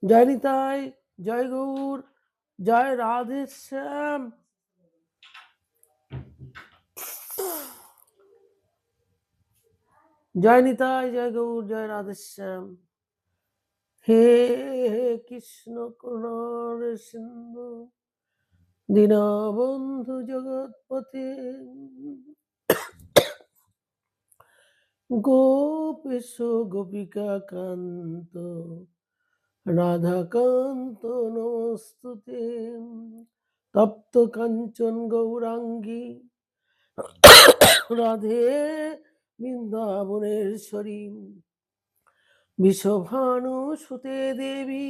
জয় নিতাই, জয় গৌর, জয় রাধে শ্যাম। জয় নিতাই, জয় গৌর, জয় রাধে শ্যাম। হে কৃষ্ণ করুণার সিন্ধু দীনবন্ধু জগৎপতে গোপেশ গোপিকা কান্ত রাধাকান্ত নমস্তুতে। তপ্ত কাঞ্চন গৌরাঙ্গী রাধে বৃন্দাবনেশ্বরী বিশ্বভানু সুতে দেবী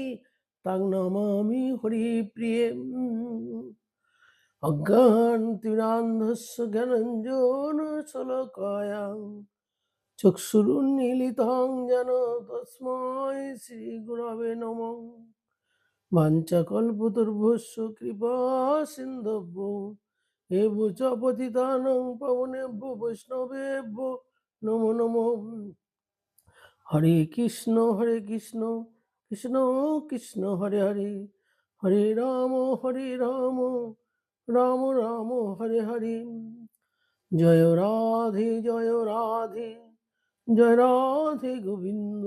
তাং নমামি হরিপ্রিয়ে। অজ্ঞানতিমিরান্ধস্য জ্ঞানাঞ্জন শলাকায়া চক্ষুরুন্মীলিतं যেন তস্मै শ্রী গুরবে নমঃ। বাঞ্ছাকল্পতরুভ্যশ্চ কৃপা সিন্ধুভ্যো এব চ পতিতানাং পাবনেভ্যো বৈষ্ণবেভ্যো নমো নমঃ। হরে কৃষ্ণ কৃষ্ণ কৃষ্ণ হরে হরে, হরে রাম রাম রাম হরে হরে। জয় রাধে জয় রাধে, জয় রাধে গোবিন্দ।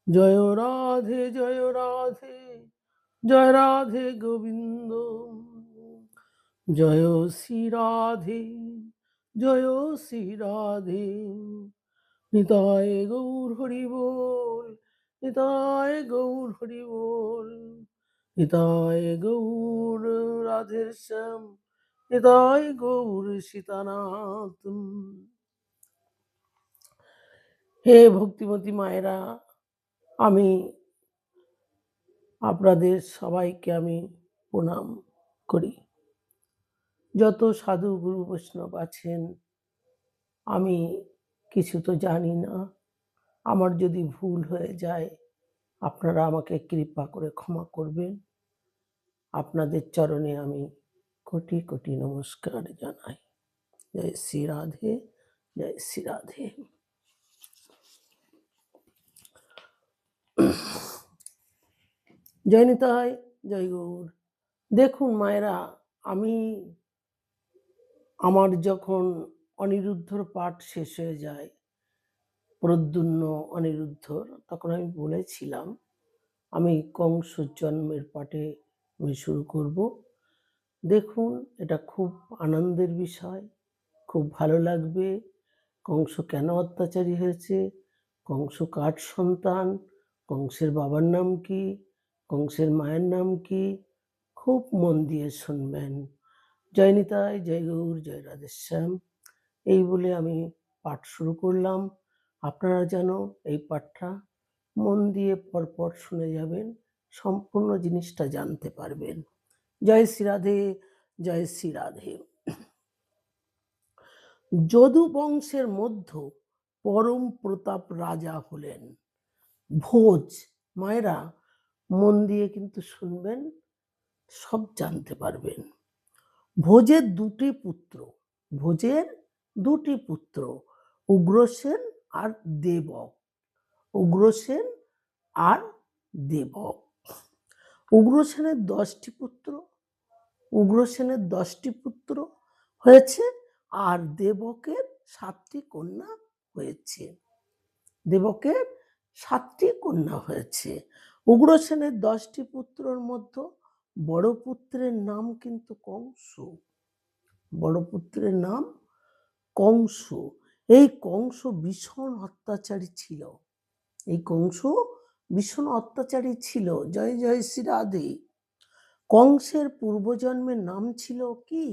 জয় রাধে জয় রাধে, জয় রাধে গোবিন্দ। জয় শ্রী রাধে, জয় শ্রী রাধে। নিতাই গৌর হরি বল, নিতাই গৌর হরি বল, নিতাই গৌর রাধে শ্যাম, নিতাই গৌর সীতানাথ। হে ভক্তিমতী মায়েরা, আমি আপনাদের সবাইকে আমি প্রণাম করি। যত সাধু গুরু বৈষ্ণব আছেন, আমি কিছু তো জানি না, আমার যদি ভুল হয়ে যায় আপনারা আমাকে কৃপা করে ক্ষমা করবেন। আপনাদের চরণে আমি কোটি কোটি নমস্কার জানাই। জয় শ্রী রাধে, জয় শ্রী রাধে। জয় নিতাই, জয় গৌর। দেখুন মায়েরা, আমি আমার যখন অনিরুদ্ধর পাঠ শেষ হয়ে যায়, প্রদ্যুম্ন অনিরুদ্ধর, তখন আমি বলেছিলাম আমি কংস জন্মের পাঠে আমি শুরু করব। দেখুন, এটা খুব আনন্দের বিষয়, খুব ভালো লাগবে। কংস কেন অত্যাচারী হয়েছে, কংস কার সন্তান, কংসের বাবার নাম কি, কংসের মায়ের নাম কি, খুব মন দিয়ে শুনবেন। জয় নিতাই, জয় গৌর, জয় রাধেশ্যাম। এই বলে আমি পাঠ শুরু করলাম। আপনারা যেন এই পাঠটা মন দিয়ে পরপর শুনে যাবেন, সম্পূর্ণ জিনিসটা জানতে পারবেন। জয় শ্রী রাধে, জয় শ্রী রাধে। যদু বংশের মধ্যে পরম প্রতাপ রাজা হলেন ভোজ। মায়েরা মন দিয়ে কিন্তু শুনবেন, সব জানতে পারবেন। ভোজের দুটি পুত্র, উগ্রসেন আর দেবক। উগ্রসেন আর দেবক। উগ্রসেনের 10টি পুত্র, উগ্রসেনের 10টি পুত্র হয়েছে, আর দেবকের 7টি কন্যা হয়েছে। দেবকের 7টি কন্যা হয়েছে। উগ্রসেনের 10টি পুত্রের মধ্যে বড় পুত্রের নাম কিন্তু কংস। বড় পুত্রের নাম কংস। এই কংস ভীষণ অত্যাচারী ছিল। এই কংস ভীষণ অত্যাচারী ছিল। জয় জয় শ্রী রাধে। কংসের পূর্বজন্মের নাম ছিল কি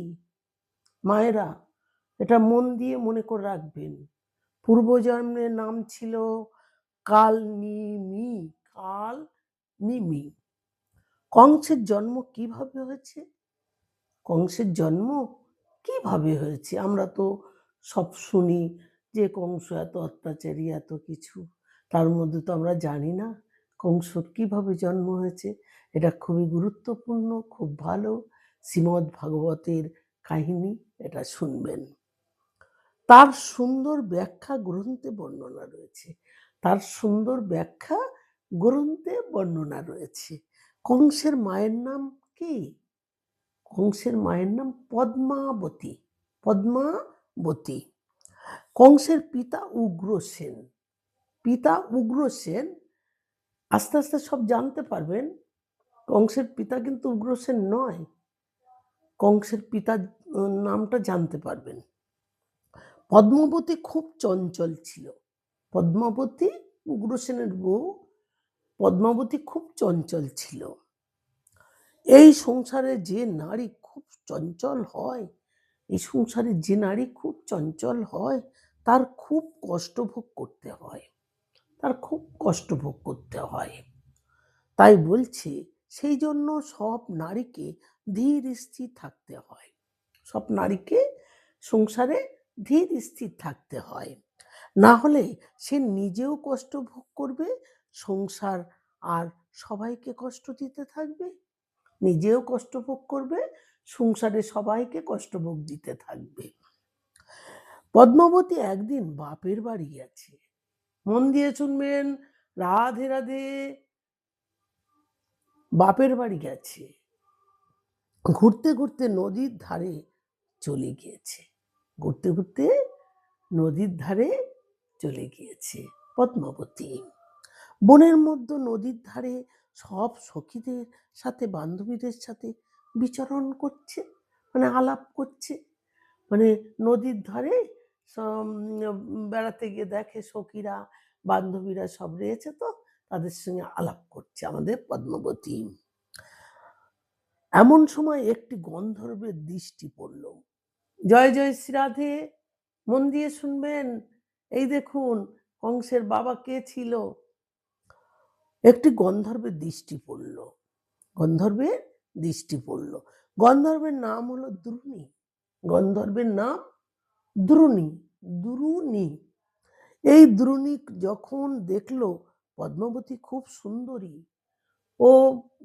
মায়েরা? এটা মন দিয়ে মনে করে রাখবেন। পূর্বজন্মের নাম ছিল কালনিমি। কালনিমি। কংসের জন্ম কিভাবে হয়েছে? কংসের জন্ম কিভাবে হয়েছে? আমরা তো সব শুনি যে কংস এত অত্যাচারী, এত কিছু, তার মধ্যে তো আমরা জানি না কংসর কিভাবে জন্ম হয়েছে। এটা খুবই গুরুত্বপূর্ণ, খুব ভালো শ্রীমদ্ ভাগবতের কাহিনী, এটা শুনবেন। তার সুন্দর ব্যাখ্যা গ্রন্থে বর্ণনা রয়েছে। তার সুন্দর ব্যাখ্যা গ্রন্থে বর্ণনা রয়েছে। কংসের মায়ের নাম কি? কংসের মায়ের নাম পদ্মাবতী। পদ্মাবতী। কংসের পিতা উগ্রসেন। পিতা উগ্রসেন, আস্তে, আস্তে সব জানতে পারবেন। কংসের পিতা কিন্তু উগ্রসেন নয়। কংসের পিতার নামটা জানতে পারবেন। পদ্মাবতী খুব চঞ্চল ছিল। পদ্মাবতী, উগ্রসেনের বউ পদ্মাবতী খুব চঞ্চল ছিল। এই সংসারে যে নারী খুব চঞ্চল হয়, এই সংসারে যে নারী খুব চঞ্চল হয়, তার খুব কষ্ট ভোগ করতে হয়। তার খুব কষ্ট ভোগ করতে হয়। তাই বলছি, সেই জন্য সব নারীকে ধীর স্থির থাকতে হয়। সব নারীকে সংসারে ধীর স্থির থাকতে হয়। না হলে সে নিজেও কষ্ট ভোগ করবে, সংসার আর সবাইকে কষ্ট দিতে থাকবে। নিজেও কষ্ট ভোগ করবে, সংসারে সবাইকে কষ্ট ভোগ দিতে থাকবে। পদ্মাবতী একদিন বাপের বাড়ি গেছে। মন দিয়ে শুনবেন, রাধে রাধে। বাপের বাড়ি গেছে। ঘুরতে ঘুরতে নদীর ধারে চলে গিয়েছে। ঘুরতে ঘুরতে নদীর ধারে চলে গিয়েছে পদ্মাবতী। বনের মধ্যে নদীর ধারে সব সখীদের সাথে, বান্ধবীদের সাথে বিচরণ করছে, মানে আলাপ করছে। মানে নদীর ধারে বেড়াতে গিয়ে দেখে সখীরা, বান্ধবীরা সব রয়েছে, তো তাদের সঙ্গে আলাপ করছে আমাদের পদ্মাবতী। এমন সময় একটি গন্ধর্বের দৃষ্টি পড়ল। জয় জয় শ্রী রাধে, মন দিয়ে শুনবেন। এই দেখুন, কংসের বাবা কে ছিল? একটি গন্ধর্বের দৃষ্টি পড়ল। গন্ধর্বের দৃষ্টি পড়ল। গন্ধর্বের নাম হলো দ্রুণী। গন্ধর্বের নাম দ্রুণী। দ্রুণী। এই দ্রুণী যখন দেখল পদ্মাবতী খুব সুন্দরী, ও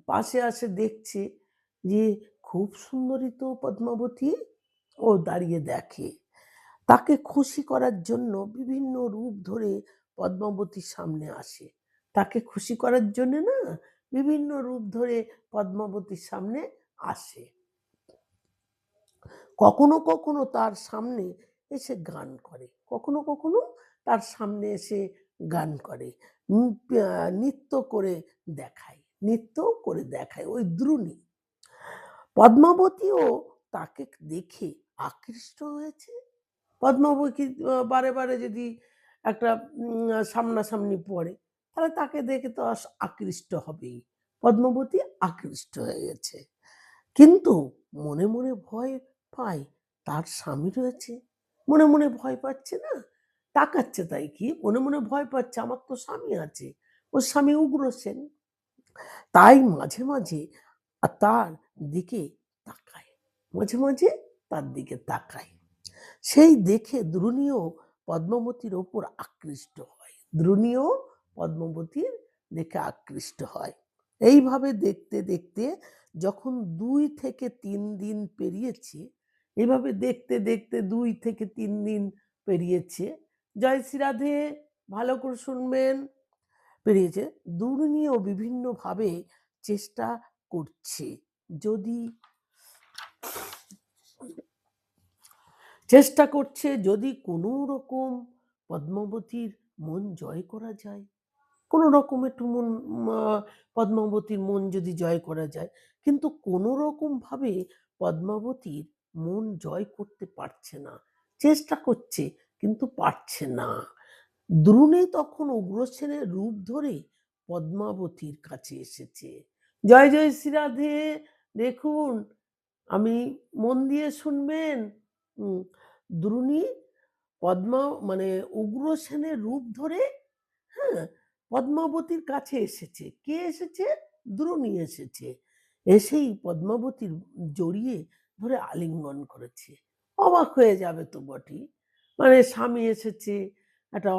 পাশে আসে দেখছে যে খুব সুন্দরী তো পদ্মাবতী। ও দাঁড়িয়ে দেখে। তাকে খুশি করার জন্য বিভিন্ন রূপ ধরে পদ্মাবতীর সামনে আসে। তাকে খুশি করার জন্য না, বিভিন্ন রূপ ধরে পদ্মাবতীর সামনে আসে। কখনো কখনো তার সামনে এসে গান করে, কখনো কখনো তার সামনে এসে গান করে, নৃত্য করে দেখায়, নৃত্য করে দেখায় ওই দ্রুণী। পদ্মাবতীও তাকে দেখে আকৃষ্ট হয়েছে। পদ্মাবতী বারে বারে যদি একটা সামনাসামনি পড়ে, তাহলে তাকে দেখে তো আকৃষ্ট হবেই। পদ্মাবতী আকৃষ্ট হয়ে গেছে, কিন্তু মনে মনে ভয় পায়। তার স্বামী রয়েছে, মনে মনে ভয় পাচ্ছে না, তাকাচ্ছে। তাই কি মনে মনে ভয় পাচ্ছে, আমার তো স্বামী আছে, ওর স্বামী উগ্রসেন। তাই মাঝে মাঝে তার দিকে তাকায়, মাঝে মাঝে তার দিকে তাকায়। সেই দেখে দ্রুণীও পদ্মাবতীর ওপর আকৃষ্ট হয়। দ্রুণীও পদ্মাবতীর দেখে আকৃষ্ট হয়। এইভাবে দেখতে দেখতে যখন 2 থেকে 3 দিন পেরিয়েছে, এইভাবে দেখতে দেখতে 2 থেকে 3 দিন পেরিয়েছে। জয় শ্রী রাধে, ভালো করে শুনবেন। পেরিয়েছে। দ্রুণীও বিভিন্নভাবে চেষ্টা করছে, যদি চেষ্টা করছে যদি কোনো রকম পদ্মাবতীর মন জয় করা যায়। কোনো রকম একটু মন, পদ্মাবতীর মন যদি জয় করা যায়। কিন্তু কোনো রকমভাবে পদ্মাবতীর মন জয় করতে পারছে না। চেষ্টা করছে কিন্তু পারছে না। দ্রুণী তখন উগ্রসেনের রূপ ধরে পদ্মাবতীর কাছে এসেছে। জয় জয় শ্রী রাধে। দেখুন, আমি মন দিয়ে শুনবেন। দ্রুণী পদ্মা মানে উগ্রসেনের রূপ ধরে, হ্যাঁ, পদ্মাবতীর কাছে এসেছে। কে এসেছে? দ্রুণী এসেছে। এসেই পদ্মাবতীর জড়িয়ে ধরে আলিঙ্গন করেছে। অবাক হয়ে যাবে তো বটেই। মানে স্বামী এসেছে, একটা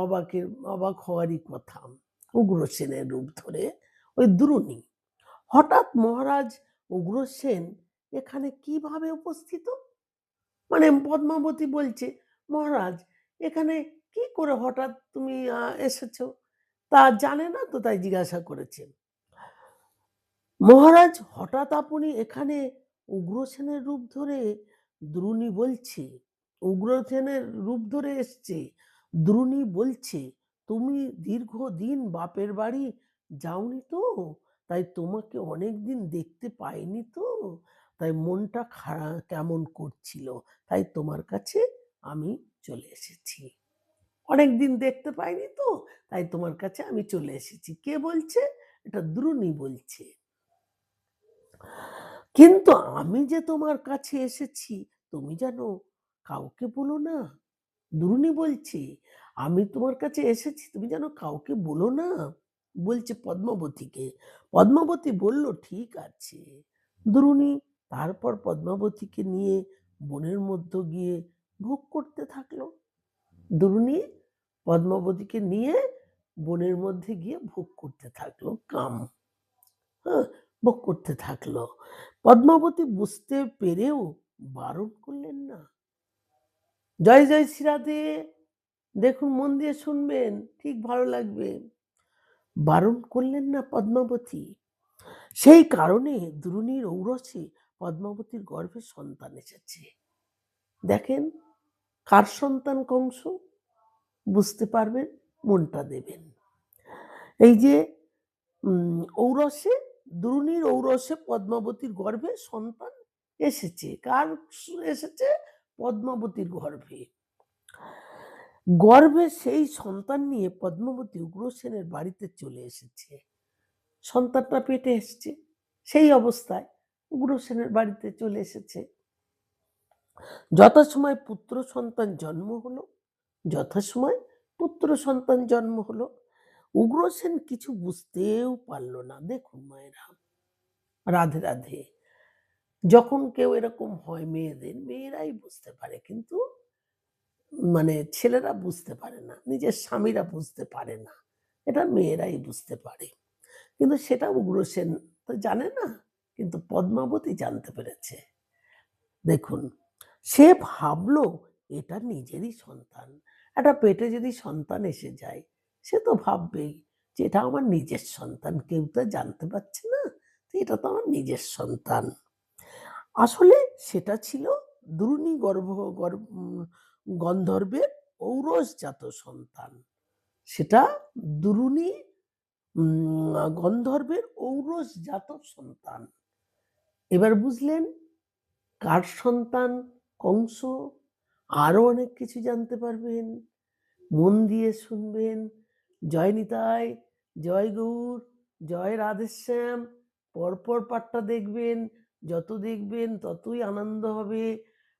অবাক হওয়ারই কথা। উগ্রসেনের রূপ ধরে ওই দ্রুণী। হঠাৎ মহারাজ উগ্রসেন এখানে কিভাবে উপস্থিত? মানে পদ্মাবতী বলছে, মহারাজ এখানে কি করে হঠাৎ তুমি এসেছো? তা জানে না তো, তাই জিজ্ঞাসা করেছে। মহারাজ, হঠাৎ আপনি এখানে উগ্রসেনের রূপ ধরে? দ্রুনি বলছে, উগ্রসেনের রূপ ধরে এসছে। দ্রুনি বলছে, তুমি দীর্ঘদিন বাপের বাড়ি যাওনি তো, তাই তোমাকে অনেকদিন দেখতে পাইনি তো, তাই মনটা কেমন করছিল, তাই তোমার কাছে আমি চলে এসেছি। অনেকদিন দেখতে পাইনি তো, তাই তোমার কাছে আমি চলে এসেছি। কে বলছে? এটা দ্রুনি বলছে। কিন্তু আমি যে তোমার কাছে এসেছি তুমি যেন কাউকে বলো না। দ্রুনি বলছে, আমি তোমার কাছে এসেছি তুমি যেন কাউকে বলো না, বলছে পদ্মাবতীকে। পদ্মাবতী বলল, ঠিক আছে। দ্রুনি তারপর পদ্মাবতীকে নিয়ে বনের মধ্যে গিয়ে ভোগ করতে থাকলো। দ্রুনি পদ্মাবতীকে নিয়ে বনের মধ্যে গিয়ে ভোগ করতে থাকলো, কাম, হ্যাঁ, ভোগ করতে থাকলো। পদ্মাবতী বুঝতে পেরেও বারণ করলেন না। জয় জয় শ্রী রাধে। দেখুন, মন দিয়ে শুনবেন, ঠিক ভালো লাগবে। বারণ করলেন না পদ্মাবতী। সেই কারণে দ্রুনির ঔরসে পদ্মাবতীর গর্ভে সন্তান এসেছে। দেখেন, কার সন্তান কংস? বুঝতে পারবেন, মনটা দেবেন। এই যে ঔরসে, দ্রুনির ঔরসে পদ্মাবতীর গর্ভে সন্তান এসেছে। কার এসেছে? পদ্মাবতীর গর্ভে। গর্ভে সেই সন্তান নিয়ে পদ্মাবতী উগ্রসেনের বাড়িতে চলে এসেছে। সন্তানটা পেটে এসছে, সেই অবস্থায় উগ্রসেনের বাড়িতে চলে এসেছে। যথাসময় পুত্র সন্তান জন্ম হলো, যথাসময় পুত্র সন্তান জন্ম হলো। উগ্রসেন কিছু বুঝতেও পারল না। দেখুন মায়েরা, রাধে রাধে, যখন কেউ এরকম হয় মেয়েদের, মেয়েরাই বুঝতে পারে, কিন্তু মানে ছেলেরা বুঝতে পারে না, নিজের স্বামীরা বুঝতে পারে না, এটা মেয়েরাই বুঝতে পারে। কিন্তু সেটা উগ্রসেন তো জানে না, কিন্তু পদ্মাবতী জানতে পেরেছে। দেখুন, সে ভাবলো এটা নিজেরই সন্তান। একটা পেটে যদি সন্তান এসে যায়, সে তো ভাববেই যে এটা আমার নিজের সন্তান, কেউ তো জানতে পারছে না, এটা তো আমার নিজের সন্তান। আসলে সেটা ছিল দ্রুনি গন্ধর্বের ঔরসজাত সন্তান। সেটা দ্রুনি গন্ধর্বের ঔরসজাত সন্তান। এবার বুঝলেন কার সন্তান কংস? আরো অনেক কিছু জানতে পারবেন, মন দিয়ে শুনবেন। জয় নিতাই, জয় গৌর, জয় রাধেশ্যাম। পরপর পাঠটা দেখবেন, যত দেখবেন ততই আনন্দ হবে,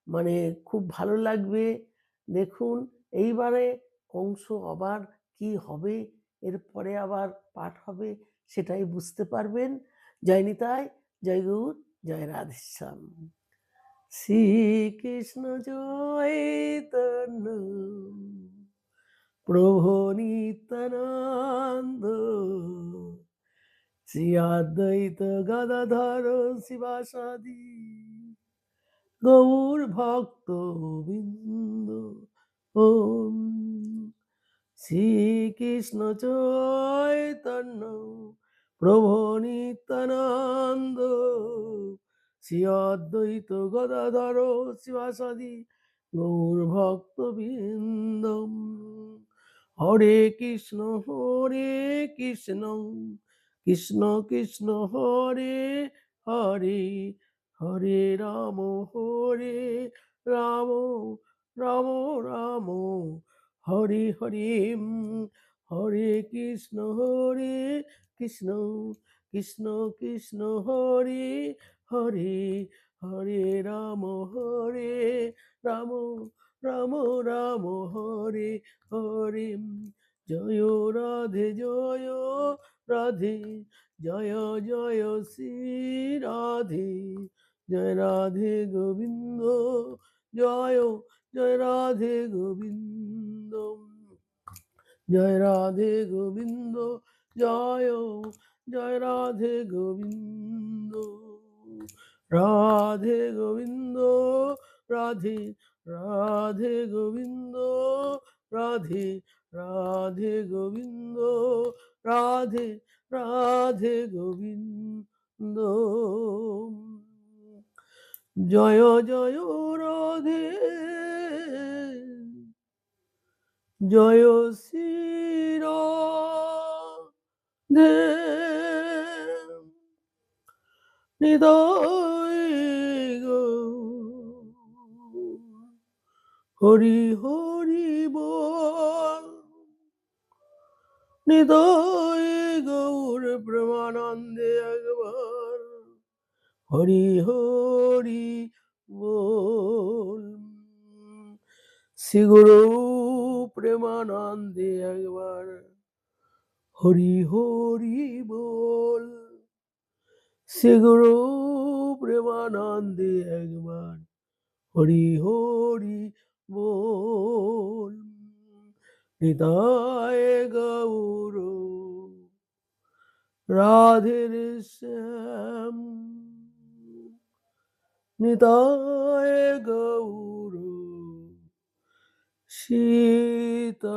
মানে খুব ভালো লাগবে। দেখুন, এইবারে কংস আবার কি হবে, এরপরে আবার পাঠ হবে, সেটাই বুঝতে পারবেন। জয় নিতাই, জয় গৌর, জয় রাধেশ্যাম। শ্রীকৃষ্ণ চৈতন্য প্রভু নিত্যানন্দ, শ্রী অদ্বৈত গদাধর শিবাসাদি গৌর ভক্ত বৃন্দ। ওম শ্রীকৃষ্ণ চৈতন্য প্রভু নিত্যানন্দ, শ্রী অদ্বৈত গদাধর শিবাসাদি গৌর ভক্তবৃন্দ। হরে কৃষ্ণ কৃষ্ণ কৃষ্ণ হরে হরে, হরে রাম রাম রাম রাম হরে হরে। হরে কৃষ্ণ কৃষ্ণ কৃষ্ণ হরে হরে, হরে রাম রাম রাম রাম হরে হরে। জয় রাধে জয় রাধে, জয় জয় শ্রী রাধে, জয় রাধে গোবিন্দ, জয় জয় রাধে গোবিন্দ, জয় রাধে গোবিন্দ, জয় জয় রাধে গোবিন্দ। রাধে গোবিন্দ, রাধে রাধে গোবিন্দ, রাধে রাধে গোবিন্দ, রাধে রাধে গোবিন্দ। জয় জয় রাধে, জয় শ্রী রাধে, হৃদয় গৌর হরি হরি বল, হৃদয় গৌর প্রেমানন্দে একবার হরি হরি বল। শ্রী গুরু প্রেমানন্দে একবার হরি হরি বল। শ্রী গুরু প্রেমানন্দে একবার হরি হরি বল। হৃদয় গৌর রাধের শ্যাম, হৃদয় গৌর সীতানাম।